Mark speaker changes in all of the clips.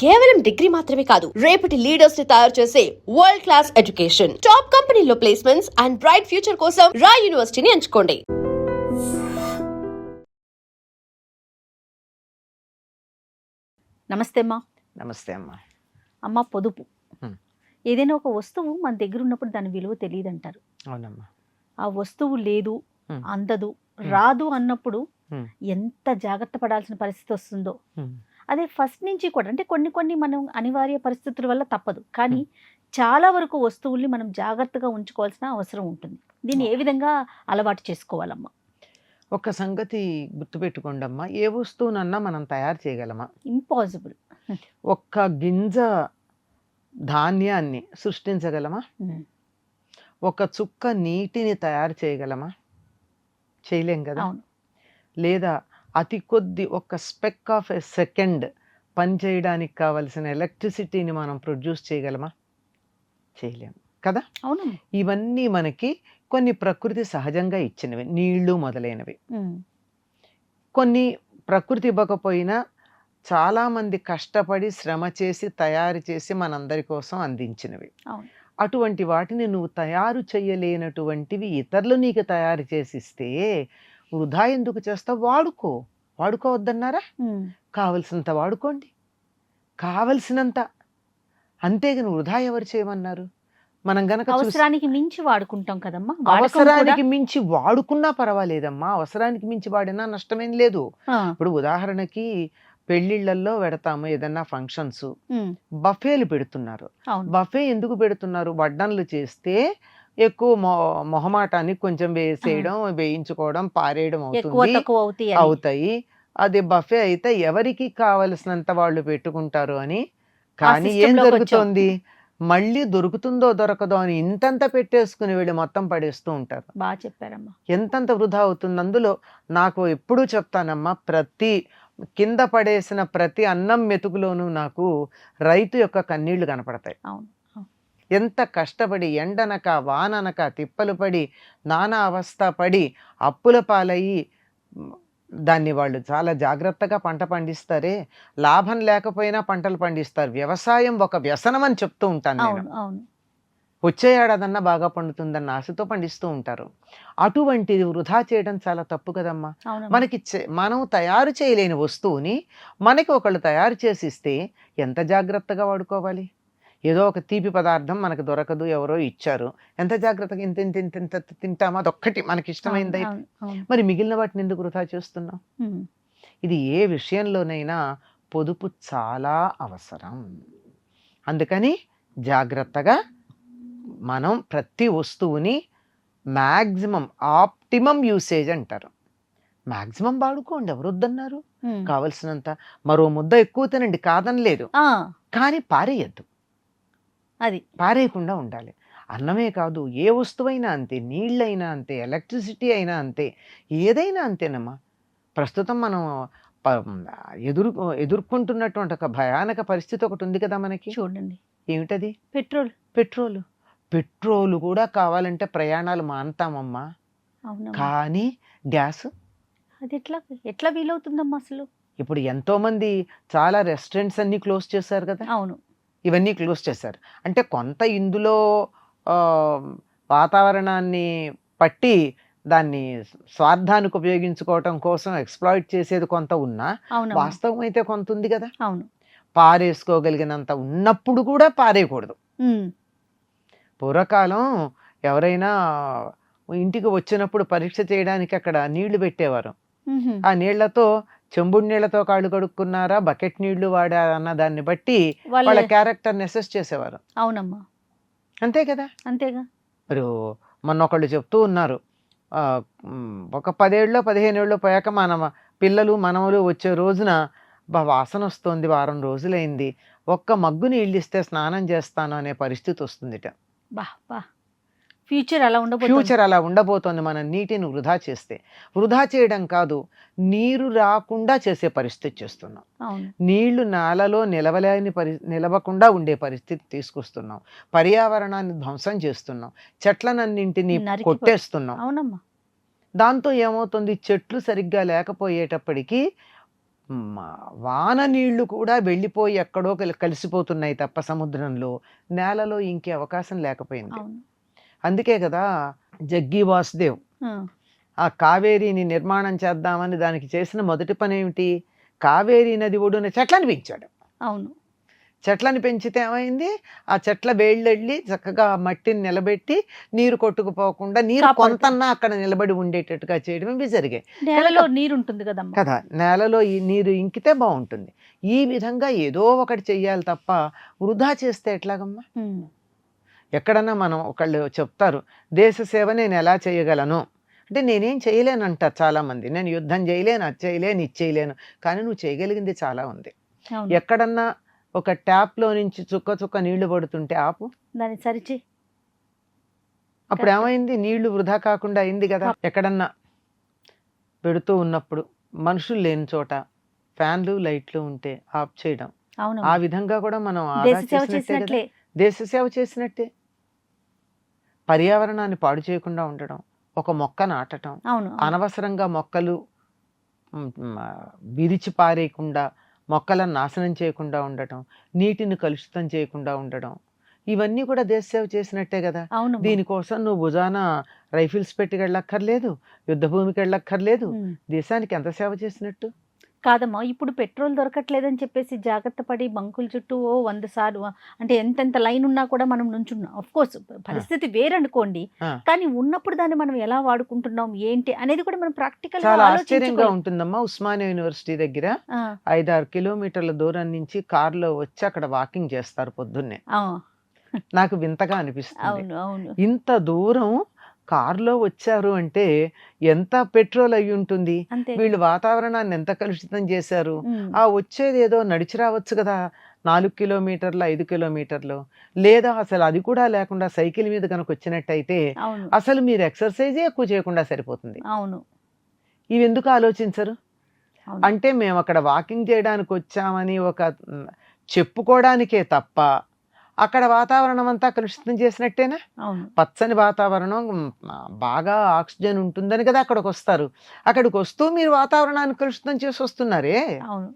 Speaker 1: కేవలం డిగ్రీ మాత్రమే కాదు, రేపటి లీడర్స్ ని తయారు చేసే వరల్డ్ క్లాస్ ఎడ్యుకేషన్. టాప్ కంపెనీలో ప్లేస్మెంట్స్ అండ్ బ్రైట్ ఫ్యూచర్ కోసం రాయ్ యూనివర్సిటీని ఎంచుకోండి.
Speaker 2: నమస్తే అమ్మా.
Speaker 3: నమస్తే అమ్మా.
Speaker 2: అమ్మ, పొదుపు. ఏదైనా ఒక వస్తువు మన దగ్గర ఉన్నప్పుడు దాని విలువ తెలియదు అంటారు.
Speaker 3: అవునమ్మా.
Speaker 2: ఆ వస్తువు లేదు, అందదు, రాదు అన్నప్పుడు ఎంత జాగ్రత్త పడాల్సిన పరిస్థితి వస్తుందో. అదే ఫస్ట్ నుంచి కూడా అంటే కొన్ని మనం అనివార్య పరిస్థితుల వల్ల తప్పదు, కానీ చాలా వరకు వస్తువుల్ని మనం జాగ్రత్తగా ఉంచుకోవాల్సిన అవసరం ఉంటుంది. దీన్ని ఏ విధంగా అలవాటు చేసుకోవాలమ్మా?
Speaker 3: ఒక సంగతి గుర్తుపెట్టుకోండమ్మా, ఏ వస్తువునన్నా మనం తయారు చేయగలమా?
Speaker 2: ఇంపాసిబుల్.
Speaker 3: ఒక్క గింజ ధాన్యాన్ని సృష్టించగలమా? ఒక చుక్క నీటిని తయారు చేయగలమా? చేయలేం కదా. లేదా అతి కొద్ది ఒక స్పెక్ ఆఫ్ ఎ సెకండ్ పనిచేయడానికి కావలసిన ఎలక్ట్రిసిటీని మనం ప్రొడ్యూస్ చేయగలమా? చేయలేము కదా.
Speaker 2: అవును.
Speaker 3: ఇవన్నీ మనకి కొన్ని ప్రకృతి సహజంగా ఇచ్చినవి, నీళ్లు మొదలైనవి. కొన్ని ప్రకృతి ఇవ్వకపోయినా చాలామంది కష్టపడి శ్రమ చేసి తయారు చేసి మనందరి కోసం అందించినవి. అటువంటి వాటిని నువ్వు తయారు చేయలేనటువంటివి ఇతరులు నీకు తయారు చేసిస్తే వృధా ఎందుకు చేస్తావు? వాడుకోవద్దన్నారా? కావలసినంత వాడుకోండి, కావలసినంత. అంతేగాని వృధా ఎవరు చేయమన్నారు? మనం గనక
Speaker 2: అవసరానికి మించి వాడుకుంటాం కదమ్మా.
Speaker 3: అవసరానికి మించి వాడుకున్నా పర్వాలేదమ్మా, అవసరానికి మించి వాడినా నష్టమేం లేదు. ఇప్పుడు ఉదాహరణకి పెళ్లిళ్లలో పెడతాము ఏదన్నా ఫంక్షన్స్, బఫేలు పెడుతున్నారు. బఫే ఎందుకు పెడుతున్నారు? వడ్డనలు చేస్తే ఎక్కువ మొహమాటాన్ని కొంచెం వేసేయడం, వేయించుకోవడం, పారేయడం అవుతాయి. అది బఫే అయితే ఎవరికి కావలసినంత వాళ్ళు పెట్టుకుంటారు అని. కానీ ఏం జరుగుతోంది? మళ్ళీ దొరుకుతుందో దొరకదో అని ఇంతంత పెట్టేసుకుని వీళ్ళు మొత్తం పడేస్తూ ఉంటారు.
Speaker 2: బాగా చెప్పారమ్మా.
Speaker 3: ఎంతంత వృధా అవుతుంది అందులో. నాకు ఎప్పుడూ చెప్తానమ్మా, ప్రతి కింద పడేసిన ప్రతి అన్నం మెతుకులోనూ నాకు రైతు యొక్క కన్నీళ్లు కనపడతాయి. ఎంత కష్టపడి ఎండనక వాననక తిప్పలు పడి నానా అవస్థ పడి అప్పుల పాలయ్యి దాన్ని వాళ్ళు చాలా జాగ్రత్తగా పంట పండిస్తారే. లాభం లేకపోయినా పంటలు పండిస్తారు. వ్యవసాయం ఒక వ్యసనం అని చెప్తూ ఉంటాను నేను. వచ్చే ఏడాదన్నా బాగా పండుతుందన్న ఆశతో పండిస్తూ ఉంటారు. అటువంటిది వృధా చేయడం చాలా తప్పు కదమ్మా. మనం తయారు చేయలేని వస్తువుని మనకి ఒకళ్ళు తయారు చేసి ఇస్తే ఎంత జాగ్రత్తగా వాడుకోవాలి. ఏదో ఒక తీపి పదార్థం మనకు దొరకదు, ఎవరో ఇచ్చారు, ఎంత జాగ్రత్తగా ఇంత ఇంత ఇంత ఇంత తింటామా? అదొక్కటి మనకి ఇష్టమైంది. మరి మిగిలిన వాటిని ఎందుకు వృధా చేస్తున్నాం? ఇది ఏ విషయంలోనైనా పొదుపు చాలా అవసరం. అందుకని జాగ్రత్తగా మనం ప్రతి వస్తువుని మ్యాక్సిమం ఆప్టిమం యూసేజ్ అంటారు. మ్యాక్సిమం వాడుకోండి, ఎవరు వద్దన్నారు? కావలసినంత. మరో ముద్ద ఎక్కువ తినండి, కాదనలేదు, కానీ పారేయద్దు.
Speaker 2: అది
Speaker 3: పారేయకుండా ఉండాలి. అన్నమే కాదు, ఏ వస్తువైనా అంతే, నీళ్ళైనా అంతే, ఎలక్ట్రిసిటీ అయినా అంతే, ఏదైనా అంతేనమ్మా. ప్రస్తుతం మనం ఎదుర్కొంటున్నటువంటి ఒక భయానక పరిస్థితి ఒకటి ఉంది కదా మనకి.
Speaker 2: చూడండి,
Speaker 3: ఏమిటది?
Speaker 2: పెట్రోల్
Speaker 3: కూడా కావాలంటే ప్రయాణాలు మానుతామమ్మా. కానీ గ్యాస్
Speaker 2: అది ఎట్లా వీలవుతుందమ్మా అసలు?
Speaker 3: ఇప్పుడు ఎంతో మంది చాలా రెస్టారెంట్స్ అన్ని క్లోజ్ చేశారు కదా.
Speaker 2: అవును,
Speaker 3: ఇవన్నీ క్లోజ్ చేశారు. అంటే కొంత ఇందులో వాతావరణాన్ని పట్టి దాన్ని స్వార్థానికి ఉపయోగించుకోవటం కోసం ఎక్స్ప్లాయిట్ చేసేది కొంత ఉన్నా, వాస్తవం అయితే కొంత ఉంది కదా.
Speaker 2: అవును,
Speaker 3: పారేసుకోగలిగినంత ఉన్నప్పుడు కూడా పారేయకూడదు. పూర్వకాలం ఎవరైనా ఇంటికి వచ్చినప్పుడు పరీక్ష చేయడానికి అక్కడ నీళ్లు పెట్టేవారు. ఆ నీళ్లతో చెంబుడు నీళ్లతో కాళ్ళు కడుక్కున్నారా, బకెట్ నీళ్లు వాడారా అన్న దాన్ని బట్టి వాళ్ళ క్యారెక్టర్ని అసెస్ చేసేవారు.
Speaker 2: అవునమ్మా,
Speaker 3: అంతే కదా.
Speaker 2: అంతేగా.
Speaker 3: మరి మొన్న ఒకళ్ళు చెప్తూ ఉన్నారు, ఒక 10 ఏళ్ళలో 15 ఏళ్ళలో పోయాక మన పిల్లలు మనవలు వచ్చే రోజున వాసన వస్తుంది, వారం రోజులైంది, ఒక్క మగ్గు నీళ్ళు ఇస్తే స్నానం చేస్తాను అనే పరిస్థితి వస్తుందిట.
Speaker 2: ఫ్యూచర్ అలా
Speaker 3: ఉండబోతోంది. మనం నీటిని వృధా చేస్తే. వృధా చేయడం కాదు, నీరు రాకుండా చేసే పరిస్థితి చేస్తున్నాం. నీళ్లు నేలలో నిలవకుండా ఉండే పరిస్థితి తీసుకొస్తున్నాం. పర్యావరణాన్ని ధ్వంసం చేస్తున్నాం. చెట్లనన్నింటినీ కొట్టేస్తున్నాం.
Speaker 2: అవునమ్మా.
Speaker 3: దాంతో ఏమవుతుంది? చెట్లు సరిగ్గా లేకపోయేటప్పటికీ వాన నీళ్లు కూడా వెళ్ళిపోయి ఎక్కడో కలిసిపోతున్నాయి తప్ప సముద్రంలో, నేలలో ఇంకే అవకాశం లేకపోయింది.
Speaker 2: అవును.
Speaker 3: అందుకే కదా జగ్గి వాసుదేవ్
Speaker 2: ఆ,
Speaker 3: ఆ కావేరీని నిర్మాణం చేద్దామని దానికి చేసిన మొదటి పని ఏమిటి, కావేరీ నది ఒడ్డున చెట్లను పెంచాడు.
Speaker 2: అవును.
Speaker 3: చెట్లను పెంచితే ఏమైంది, ఆ చెట్ల వేళ్ళెళ్ళి చక్కగా ఆ మట్టిని నిలబెట్టి నీరు కొట్టుకుపోకుండా నీరు
Speaker 2: కాపాడుతుంది.
Speaker 3: కొంతన్నా అక్కడ నిలబడి ఉండేటట్టుగా చేయడం ఇవి జరిగాయి
Speaker 2: నేలలో నీరు ఉంటుంది కదమ్మా.
Speaker 3: కదా. నేలలో ఈ నీరు ఇంకితే బాగుంటుంది. ఈ విధంగా ఏదో ఒకటి చెయ్యాలి తప్ప వృధా చేస్తే ఎట్లాగమ్మా.
Speaker 2: ఉమ్,
Speaker 3: ఎక్కడన్నా మనం ఒకళ్ళు చెప్తారు దేశ సేవ నేను ఎలా చేయగలను అంటే, నేనేం చేయలేను అంటారు చాలామంది. నేను యుద్ధం చేయలేను, అది చేయలేను, ఇది చేయలేను. కానీ నువ్వు చేయగలిగింది చాలా ఉంది.
Speaker 2: అవును.
Speaker 3: ఎక్కడన్నా ఒక ట్యాప్లో నుంచి చుక్క చుక్క నీళ్లు పడుతుంటే ఆపు.
Speaker 2: దాన్ని సరిచే.
Speaker 3: అప్పుడు ఏమైంది, నీళ్లు వృధా కాకుండా అయింది కదా. ఎక్కడన్నా పెడుతూ ఉన్నప్పుడు మనుషులు లేని చోట ఫ్యాన్లు లైట్లు ఉంటే ఆఫ్ చేయడం.
Speaker 2: అవును.
Speaker 3: ఆ విధంగా కూడా మనం
Speaker 2: దేశ
Speaker 3: ఆదా
Speaker 2: సేవ
Speaker 3: చేసినట్టే కదా.
Speaker 2: చేసినట్లే.
Speaker 3: దేశ సేవ చేసినట్టే. పర్యావరణాన్ని పాడు చేయకుండా ఉండడం, ఒక మొక్క నాటడం,
Speaker 2: అవును.
Speaker 3: అనవసరంగా మొక్కలు విరిచి పారేయకుండా, మొక్కలను నాశనం చేయకుండా ఉండటం, నీటిని కలుషితం చేయకుండా ఉండడం, ఇవన్నీ కూడా దేశ సేవ చేసినట్టే కదా.
Speaker 2: అవును.
Speaker 3: దీనికోసం నువ్వు భుజాన రైఫిల్స్ పెట్టి వెళ్ళక్కర్లేదు, యుద్ధ భూమికి వెళ్ళక్కర్లేదు.
Speaker 2: ఉమ్.
Speaker 3: దేశానికి ఎంత సేవ చేసినట్టు.
Speaker 2: కాదమ్మా, ఇప్పుడు పెట్రోల్ దొరకట్లేదని చెప్పేసి జాగ్రత్త పడి బంకుల చుట్టూ 100 సార్లు అంటే ఎంతెంత లైన్ ఉన్నా కూడా మనం నుంచున్నాం. ఆఫ్ కోర్స్ పరిస్థితి వేరనుకోండి,
Speaker 3: ఆ.
Speaker 2: కానీ ఉన్నప్పుడు దాన్ని మనం ఎలా వాడుకుంటున్నాం ఏంటి అనేది కూడా మనం ప్రాక్టికల్
Speaker 3: చాలా ఆశ్చర్యంగా ఉంటుందమ్మా. ఉస్మానియా యూనివర్సిటీ దగ్గర 5-6 కిలోమీటర్ల దూరం నుంచి కారులో వచ్చి అక్కడ వాకింగ్ చేస్తారు పొద్దున్నే. నాకు వింతగా అనిపిస్తుంది.
Speaker 2: అవును. అవును.
Speaker 3: ఇంత దూరం కారులో వచ్చారు అంటే ఎంత పెట్రోల్ అయి ఉంటుంది.
Speaker 2: అంతే.
Speaker 3: వీళ్ళు వాతావరణాన్ని ఎంత కలుషితం చేశారు.
Speaker 2: ఉమ్.
Speaker 3: ఆ వచ్చేది ఏదో నడిచి రావచ్చు కదా, 4 కిలోమీటర్లు 5 కిలోమీటర్లు, లేదా అసలు అది కూడా లేకుండా సైకిల్ మీద కనుక వచ్చినట్టయితే
Speaker 2: అవును.
Speaker 3: అసలు మీరు ఎక్సర్సైజే ఎక్కువ చేయకుండా సరిపోతుంది.
Speaker 2: అవును.
Speaker 3: ఇవి ఎందుకు ఆలోచించరు.
Speaker 2: అవును.
Speaker 3: అంటే మేము అక్కడ వాకింగ్ చేయడానికి వచ్చామని ఒక చెప్పుకోవడానికే తప్ప అక్కడ వాతావరణం అంతా కలుషితం చేసినట్టేనా.
Speaker 2: అవును.
Speaker 3: పచ్చని వాతావరణం, బాగా ఆక్సిజన్ ఉంటుందని కదా అక్కడికి వస్తారు. అక్కడికి వస్తూ మీరు వాతావరణాన్ని కలుషితం చేసి వస్తున్నారే.
Speaker 2: అవును.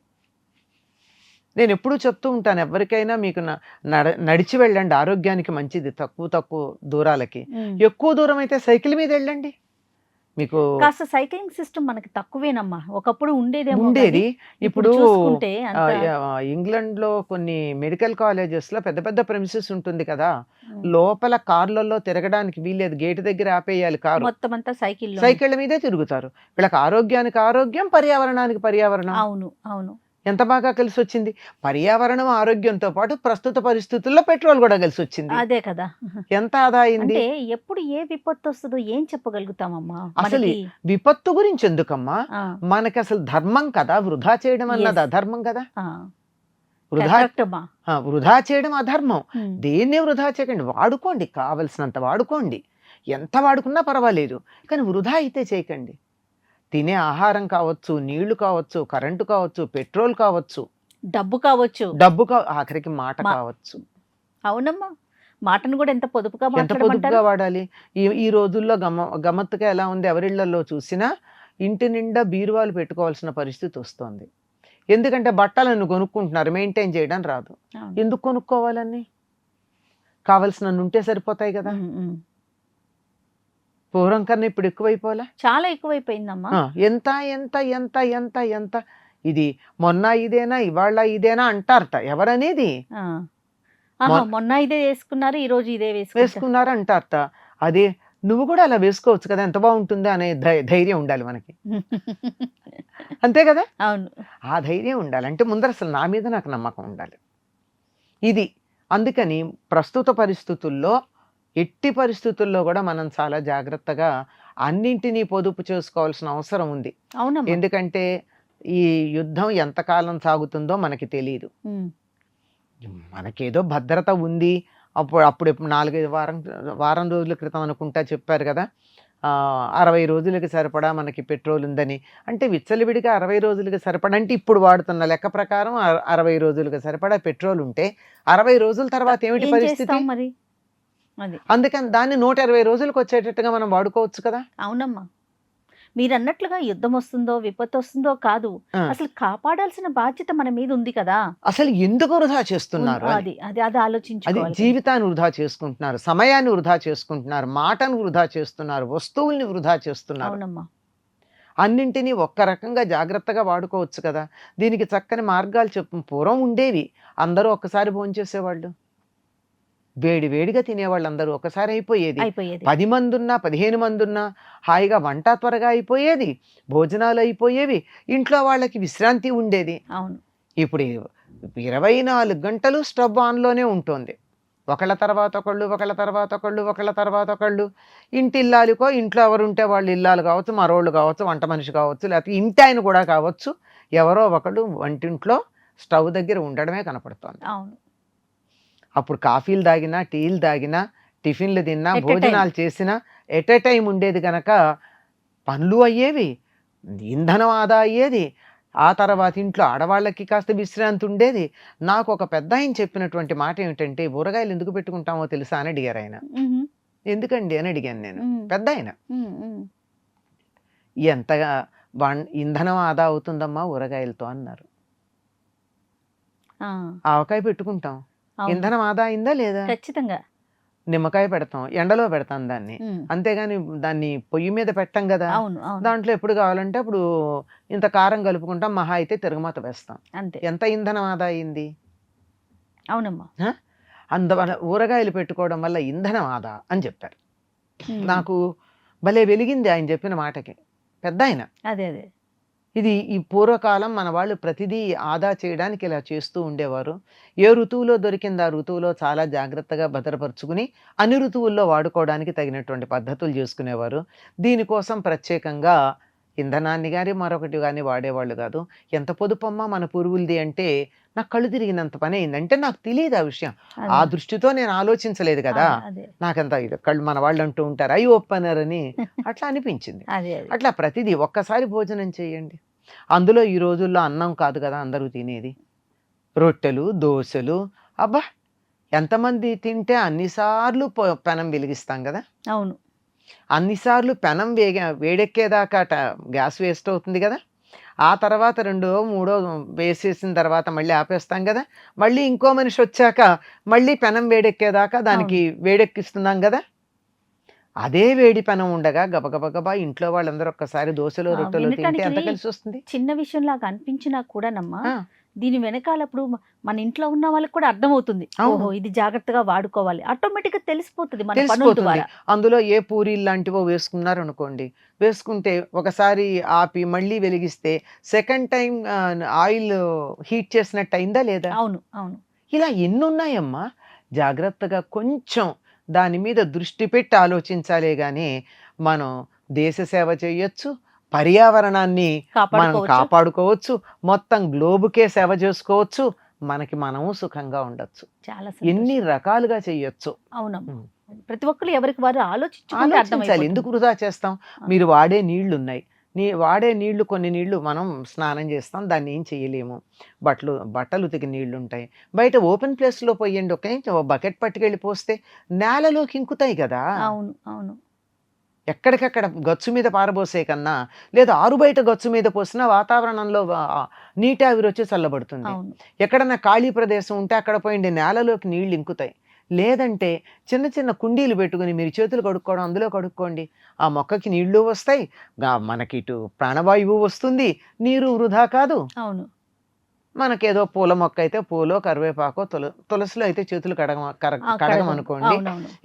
Speaker 3: నేను ఎప్పుడూ చెప్తూ ఉంటాను, ఎవరికైనా మీకు నడిచి వెళ్ళండి, ఆరోగ్యానికి మంచిది. తక్కువ దూరాలకి.
Speaker 2: ఉమ్.
Speaker 3: ఎక్కువ దూరం అయితే సైకిల్ మీద వెళ్ళండి. మీకు
Speaker 2: కాస్త సైక్లింగ్ సిస్టమ్ మనకి తక్కువేనమ్మా. ఒకప్పుడు ఉండేదేమో
Speaker 3: ఉండేది.
Speaker 2: కానీ
Speaker 3: ఇప్పుడు
Speaker 2: చూసుకుంటే అంత
Speaker 3: ఇంగ్లాండ్ లో కొన్ని మెడికల్ కాలేజెస్ లో పెద్ద పెద్ద ప్రెమిసెస్ ఉంటుంది కదా,
Speaker 2: ఉమ్.
Speaker 3: లోపల కార్లలో తిరగడానికి వీల్లేదు, గేటు దగ్గర ఆపేయాలి కారు.
Speaker 2: మొత్తం అంతా సైకిల్.
Speaker 3: సైకిళ్ళ మీదే తిరుగుతారు. వీళ్ళకి ఆరోగ్యానికి ఆరోగ్యం, పర్యావరణానికి పర్యావరణం.
Speaker 2: అవును. అవును.
Speaker 3: ఎంత బాగా కలిసి వచ్చింది. పర్యావరణం ఆరోగ్యంతో పాటు ప్రస్తుత పరిస్థితుల్లో పెట్రోల్ కూడా కలిసి వచ్చింది.
Speaker 2: అదే కదా.
Speaker 3: ఎంత ఆదా అయింది.
Speaker 2: అంటే ఎప్పుడు ఏ విపత్తు వస్తుందో ఏం చెప్పగలుగుతామమ్మా
Speaker 3: అసలు
Speaker 2: మనకి.
Speaker 3: విపత్తు గురించి ఎందుకమ్మా,
Speaker 2: ఆ,
Speaker 3: మనకి అసలు ధర్మం కదా వృధా చేయడం అన్నది.
Speaker 2: Yes.
Speaker 3: అధర్మం కదా
Speaker 2: ఆ,
Speaker 3: వృధా.
Speaker 2: correct అమ్మా.
Speaker 3: వృధా చేయడం అధర్మం.
Speaker 2: ఉమ్.
Speaker 3: దేన్నే వృధా చేయకండి, వాడుకోండి, కావలసినంత వాడుకోండి, ఎంత వాడుకున్నా పర్వాలేదు, కానీ వృధా అయితే చేయకండి. తినే ఆహారం కావచ్చు, నీళ్లు కావచ్చు, కరెంటు కావచ్చు, పెట్రోల్ కావచ్చు,
Speaker 2: డబ్బు కావచ్చు.
Speaker 3: డబ్బు ఆఖరికి మాట కావచ్చు.
Speaker 2: అవునమ్మా, మాటను కూడా ఎంత పొదుపుగా
Speaker 3: ఎంత
Speaker 2: మాట్లాడమంటారు.
Speaker 3: పొదుపుగా వాడాలి. ఈ రోజుల్లో గమ్మత్తుగా ఎలా ఉంది, ఎవరిళ్లలో చూసినా ఇంటి నిండా బీరువాలు పెట్టుకోవాల్సిన పరిస్థితి వస్తుంది. ఎందుకంటే బట్టలను కొనుక్కుంటున్నారు, మెయింటైన్ చేయడం రాదు.
Speaker 2: అవును.
Speaker 3: ఎందుకు కొనుక్కోవాలని, కావలసిన ఉంటే సరిపోతాయి కదా.
Speaker 2: ఉమ్, ఉమ్.
Speaker 3: పూర్వం కన్నా ఇప్పుడు ఎక్కువైపోలే.
Speaker 2: చాలా ఎక్కువైపోయిందమ్మా.
Speaker 3: ఎంత ఎంత ఎంత ఎంత ఎంత ఇది మొన్న ఇదేనా ఇవాళ ఇదేనా అంటారట. ఎవరనేది
Speaker 2: ఆ. ఆహా, మొన్న ఇదే వేసుకున్నారు, ఈ రోజు ఇదే
Speaker 3: వేసుకున్నారు అంటారట. అదే నువ్వు కూడా అలా వేసుకోవచ్చు కదా, ఎంత బాగుంటుంది అనే ధైర్యం ఉండాలి మనకి. అంతే కదా.
Speaker 2: అవును.
Speaker 3: ఆ ధైర్యం ఉండాలి. అంటే ముందర అసలు నా మీద నాకు నమ్మకం ఉండాలి. ఇది అందుకని ప్రస్తుత పరిస్థితుల్లో, ఎట్టి పరిస్థితుల్లో కూడా మనం చాలా జాగ్రత్తగా అన్నింటినీ పొదుపు చేసుకోవాల్సిన అవసరం ఉంది.
Speaker 2: అవునమ్మా.
Speaker 3: ఎందుకంటే ఈ యుద్ధం ఎంతకాలం సాగుతుందో మనకి తెలియదు.
Speaker 2: ఉమ్.
Speaker 3: మనకేదో భద్రత ఉంది. అప్పుడు 4-5 వారం రోజుల క్రితం అనుకుంటా చెప్పారు కదా, 60 రోజులకి సరిపడా మనకి పెట్రోల్ ఉందని. అంటే విచ్చలవిడిగా 60 రోజులకి సరిపడా అంటే ఇప్పుడు వాడుతున్న లెక్క ప్రకారం 60 రోజులకి సరిపడా పెట్రోల్ ఉంటే 60 రోజుల తర్వాత ఏమిటి
Speaker 2: ఏం
Speaker 3: పరిస్థితి.
Speaker 2: చేస్తాం మరి అది.
Speaker 3: అందుకని దాన్ని 120 రోజులకు వచ్చేటట్టుగా మనం వాడుకోవచ్చు కదా.
Speaker 2: అవునమ్మా, మీరు అన్నట్లుగా యుద్ధం వస్తుందో విపత్తు వస్తుందో కాదు,
Speaker 3: ఆ.
Speaker 2: అసలు కాపాడాల్సిన బాధ్యత మన మీద ఉంది కదా.
Speaker 3: అసలు ఎందుకు వృధా చేస్తున్నారు అని.
Speaker 2: అది అది అది
Speaker 3: అది
Speaker 2: ఆలోచించుకోవాలి.
Speaker 3: జీవితాన్ని వృధా చేసుకుంటున్నారు, సమయాన్ని వృధా చేసుకుంటున్నారు, మాటను వృధా చేస్తున్నారు, వస్తువుల్ని వృధా చేస్తున్నారు.
Speaker 2: అవునమ్మా.
Speaker 3: అన్నింటినీ ఒక్క రకంగా జాగ్రత్తగా వాడుకోవచ్చు కదా. దీనికి చక్కని మార్గాలు పూర్వం ఉండేవి. అందరూ ఒక్కసారి భోంచేసేవాళ్ళు, వేడి వేడిగా తినేవాళ్ళు, అందరూ ఒకసారి అయిపోయేది. 10 మంది ఉన్నా 15 మంది ఉన్నా హాయిగా వంట త్వరగా అయిపోయేది, భోజనాలు అయిపోయేవి, ఇంట్లో వాళ్ళకి విశ్రాంతి ఉండేది.
Speaker 2: అవును.
Speaker 3: ఇప్పుడు 24 గంటలు స్టవ్ ఆన్లోనే ఉంటుంది. ఒకళ్ళ తర్వాత ఒకళ్ళు, ఒకళ్ళ తర్వాత ఒకళ్ళు, ఒకళ్ళ తర్వాత ఒకళ్ళు. ఇంటి ఇల్లాలికో, ఇంట్లో ఎవరు ఉంటే వాళ్ళు ఇల్లాలు కావచ్చు, మరోళ్ళు కావచ్చు, వంట మనిషి కావచ్చు, లేకపోతే ఇంటి ఆయన కూడా కావచ్చు, ఎవరో ఒకళ్ళు వంటింట్లో స్టవ్ దగ్గర ఉండడమే కనపడుతోంది.
Speaker 2: అవును.
Speaker 3: అప్పుడు కాఫీలు తాగినా, టీలు తాగినా, టిఫిన్లు తిన్నా,
Speaker 2: At a
Speaker 3: భోజనాలు చేసినా ఎట్ ఎ టైం ఉండేది కనుక పనులు అయ్యేవి, ఇంధనం ఆదా అయ్యేది. ఆ తర్వాత ఇంట్లో ఆడవాళ్ళకి కాస్త విశ్రాంతి ఉండేది. నాకు ఒక పెద్ద ఆయన చెప్పినటువంటి మాట ఏమిటంటే, ఊరగాయలు ఎందుకు పెట్టుకుంటామో తెలుసా అని అడిగారు ఆయన. ఎందుకండి అని అడిగాను నేను. పెద్ద ఆయన, ఎంతగా ఇంధనం ఆదా అవుతుందమ్మా ఊరగాయలతో అన్నారు. ఆవకాయ పెట్టుకుంటాం, ఇంధనం ఆదా అయిందా లేదా?
Speaker 2: ఖచ్చితంగా.
Speaker 3: నిమ్మకాయ పెడతాం, ఎండలో పెడతాం దాన్ని, అంతేగాని దాన్ని పొయ్యి మీద పెట్టాం కదా. దాంట్లో ఎప్పుడు కావాలంటే అప్పుడు ఇంత కారం కలుపుకుంటాం, మహా అయితే తిరగమాత వేస్తాం, అంతే. ఎంత ఇంధనం ఆదా అయింది?
Speaker 2: అవునమ్మా.
Speaker 3: అందువల్ల ఊరగాయలు పెట్టుకోవడం వల్ల ఇంధనం ఆదా అని చెప్పారు. నాకు భలే వెలిగింది ఆయన చెప్పిన మాటకి. పెద్ద ఆయన.
Speaker 2: అదే అదే
Speaker 3: ఇది ఈ పూర్వకాలం మన వాళ్ళు ప్రతిదీ ఆదా చేయడానికి ఇలా చేస్తూ ఉండేవారు. ఏ ఋతువులో దొరికింది ఆ ఋతువులో చాలా జాగ్రత్తగా భద్రపరుచుకుని అన్ని ఋతువుల్లో వాడుకోవడానికి తగినటువంటి పద్ధతులు చేసుకునేవారు. దీనికోసం ప్రత్యేకంగా ఇంధనాన్ని కానీ మరొకటి కానీ వాడేవాళ్ళు కాదు. ఎంత పొదుపమ్మా మన పూర్వులది అంటే నాకు కళ్ళు తిరిగినంత పని అయింది. అంటే నాకు తెలియదు ఆ విషయం, ఆ దృష్టితో నేను ఆలోచించలేదు కదా. నాకంత కళ్ళు మన వాళ్ళు అంటూ ఉంటారు ఐ ఓపెనర్ అని, అట్లా అనిపించింది. అట్లా ప్రతిదీ ఒక్కసారి భోజనం చేయండి. అందులో ఈ రోజుల్లో అన్నం కాదు కదా అందరూ తినేది, రొట్టెలు, దోశలు. అబ్బా ఎంతమంది తింటే అన్నిసార్లు పెనం వెలిగిస్తాం కదా.
Speaker 2: అవును.
Speaker 3: అన్నిసార్లు పెనం వేడెక్కేదాకా గ్యాస్ వేస్ట్ అవుతుంది కదా. ఆ తర్వాత 2 3 వేసేసిన తర్వాత మళ్ళీ ఆపేస్తాం కదా. మళ్ళీ ఇంకో మనిషి వచ్చాక మళ్ళీ పెనం వేడెక్కేదాకా దానికి వేడెక్కిస్తున్నాం కదా. అదే వేడి పెనం ఉండగా గబగబగబా ఇంట్లో వాళ్ళందరూ ఒక్కసారి దోశలో రొట్టెలో తింటే ఎంత కలిసి వస్తుంది.
Speaker 2: చిన్న విషయం లాగా అనిపించినా కూడానమ్మా, దీని వెనకాలప్పుడు మన ఇంట్లో ఉన్న వాళ్ళకి కూడా అర్థమవుతుంది, ఓహో ఇది జాగ్రత్తగా వాడుకోవాలి, ఆటోమేటిక్ గా తెలిసిపోతుంది మన పనుల ద్వారా.
Speaker 3: అందులో ఏ పూరీలు లాంటివో వేసుకున్నారు అనుకోండి, వేసుకుంటే ఒకసారి ఆపి మళ్ళీ వెలిగిస్తే సెకండ్ టైం ఆయిల్ హీట్ చేసినట్టు అయిందా లేదా?
Speaker 2: అవును అవును.
Speaker 3: ఇలా ఎన్ని ఉన్నాయమ్మా. జాగ్రత్తగా కొంచెం దాని మీద దృష్టి పెట్టి ఆలోచించాలే గాని మనం దేశ సేవ చేయొచ్చు, పర్యావరణాన్ని మనం కాపాడుకోవచ్చు, మొత్తం గ్లోబుకే సేవ చేసుకోవచ్చు, మనకి మనము సుఖంగా ఉండొచ్చు, ఎన్ని రకాలుగా చెయ్యొచ్చు.
Speaker 2: అవునమ్మా. ప్రతి ఒక్కరు ఎవరికి వారు
Speaker 3: ఆలోచించాలి. ఎందుకు వృధా చేస్తాం? మీరు వాడే నీళ్లు ఉన్నాయి, వాడే నీళ్లు, కొన్ని నీళ్లు మనం స్నానం చేస్తాం, దాన్ని ఏం చేయలేము. బట్టలు ఉతికి నీళ్లు ఉంటాయి, బయట ఓపెన్ ప్లేస్లో పోయండి, ఒక బకెట్ పట్టుకెళ్ళి పోస్తే నేలలోకి ఇంకుతాయి కదా.
Speaker 2: అవును అవును.
Speaker 3: ఎక్కడికక్కడ గచ్చు మీద పారబోసే కన్నా, లేదా ఆరు బయట గచ్చు మీద పోసినా వాతావరణంలో నీటి ఆవిరి వచ్చి చల్లబడుతుంది. ఎక్కడన్నా ఖాళీ ప్రదేశం ఉంటే అక్కడ పోయిండి, నేలలోకి నీళ్లు ఇంకుతాయి. లేదంటే చిన్న చిన్న కుండీలు పెట్టుకుని మీరు చేతులు కడుక్కోవడం, అందులో కడుక్కోండి, ఆ మొక్కకి నీళ్లు వస్తాయి, మనకి ఇటు ప్రాణవాయువు వస్తుంది, నీరు వృధా కాదు.
Speaker 2: అవును.
Speaker 3: మనకేదో పూల మొక్క అయితే పూలో, కరివేపాకో, తులసిలో అయితే చేతులు కడగమనుకోండి,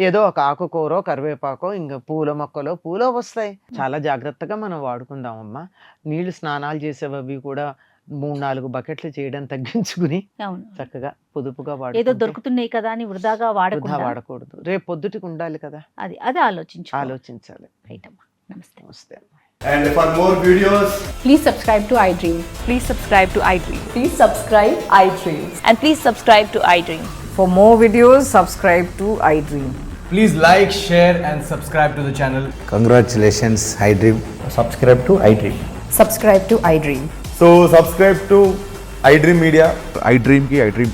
Speaker 3: ఏదో ఒక ఆకుకూరో కరివేపాకో ఇంకా పూల మొక్కలో పూలో వస్తాయి. చాలా జాగ్రత్తగా మనం వాడుకుందామమ్మా. నీళ్లు స్నానాలు చేసేవి కూడా 3-4 బకెట్లు చేయడం తగ్గించుకుని చక్కగా పొదుపుగా
Speaker 2: ఏదో దొరుకుతున్నాయి కదా అని వృధాగా
Speaker 3: వాడకూడదు. రేపు పొద్దుటికి ఉండాలి కదా,
Speaker 2: అది
Speaker 3: ఆలోచించాలి.
Speaker 2: నమస్తే.
Speaker 3: నమస్తే.
Speaker 4: And for more videos,
Speaker 5: please subscribe to iDream.
Speaker 6: Please subscribe to iDream.
Speaker 5: Please subscribe iDream.
Speaker 6: And please subscribe to iDream.
Speaker 7: For more videos, subscribe to iDream.
Speaker 4: please like, share and subscribe to the channel.
Speaker 8: Congratulations, iDream.
Speaker 9: Subscribe to iDream.
Speaker 5: Subscribe to iDream.
Speaker 4: So subscribe to iDream Media.
Speaker 10: iDream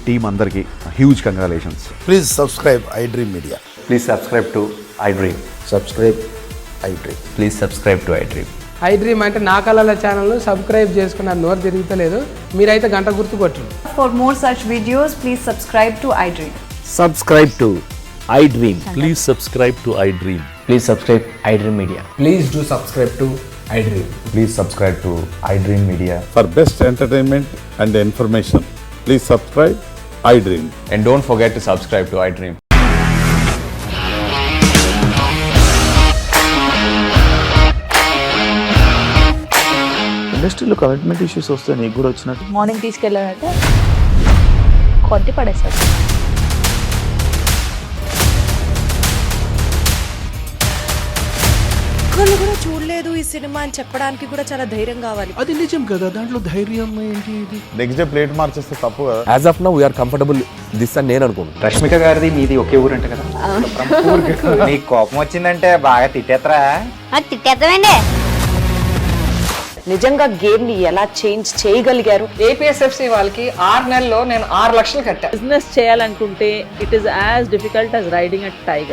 Speaker 10: team andarki huge congratulations.
Speaker 8: Please subscribe iDream Media.
Speaker 9: Please subscribe to iDream.
Speaker 8: Subscribe iDream.
Speaker 9: Please subscribe to iDream. I dream అంటే నా కళల ఛానల్ను subscribe చేసుకున్న నోరు తిరుగుతలేదు. మీరైతే గంట గుర్తు కొట్టండి.
Speaker 5: For more such videos, please subscribe to iDream.
Speaker 8: Subscribe to iDream.
Speaker 11: Please subscribe to iDream.
Speaker 8: Please subscribe iDream Media.
Speaker 9: Please do subscribe to I dream.
Speaker 10: Please subscribe to iDream Media.
Speaker 11: For best entertainment and information, please subscribe iDream.
Speaker 10: And don't forget to subscribe to iDream.
Speaker 11: ఇండస్ట్రీలో commitment issues వస్తే నీకు కూడా వచ్చినట్టు
Speaker 6: morning తీసుకెళ్ళాలంటే కొద్ది పడేస్తారు.
Speaker 7: ఒక్కళ్ళు కూడా చూడలేదు ఈ సినిమా అని చెప్పడానికి కూడా చాలా ధైర్యం కావాలి.
Speaker 11: అది నిజం కదా, దాంట్లో ధైర్యం ఏంటి? ఇది
Speaker 10: నెక్స్ట్ డే ప్లేట్ మార్చేస్తే తప్పు కదా.
Speaker 11: As of now we are comfortable this అని నేను అనుకుంటున్నాను.
Speaker 8: రష్మిక గారిది మీది ఒకే ఊరంట కదా. నీకు కోపం వచ్చిందంటే బాగా తిట్టేత్తరా?
Speaker 6: తిట్టేద్దామండి.
Speaker 7: నిజంగా గేమ్ ని ఎలా చేంజ్ చేయగలిగారు?
Speaker 9: ఏపీఎస్ఎఫ్సి వాళ్ళకి 6 నెలల్లో నేను 6 లక్షలు కట్టా.
Speaker 6: బిజినెస్ చేయాలనుకుంటే it is as difficult as riding a tiger.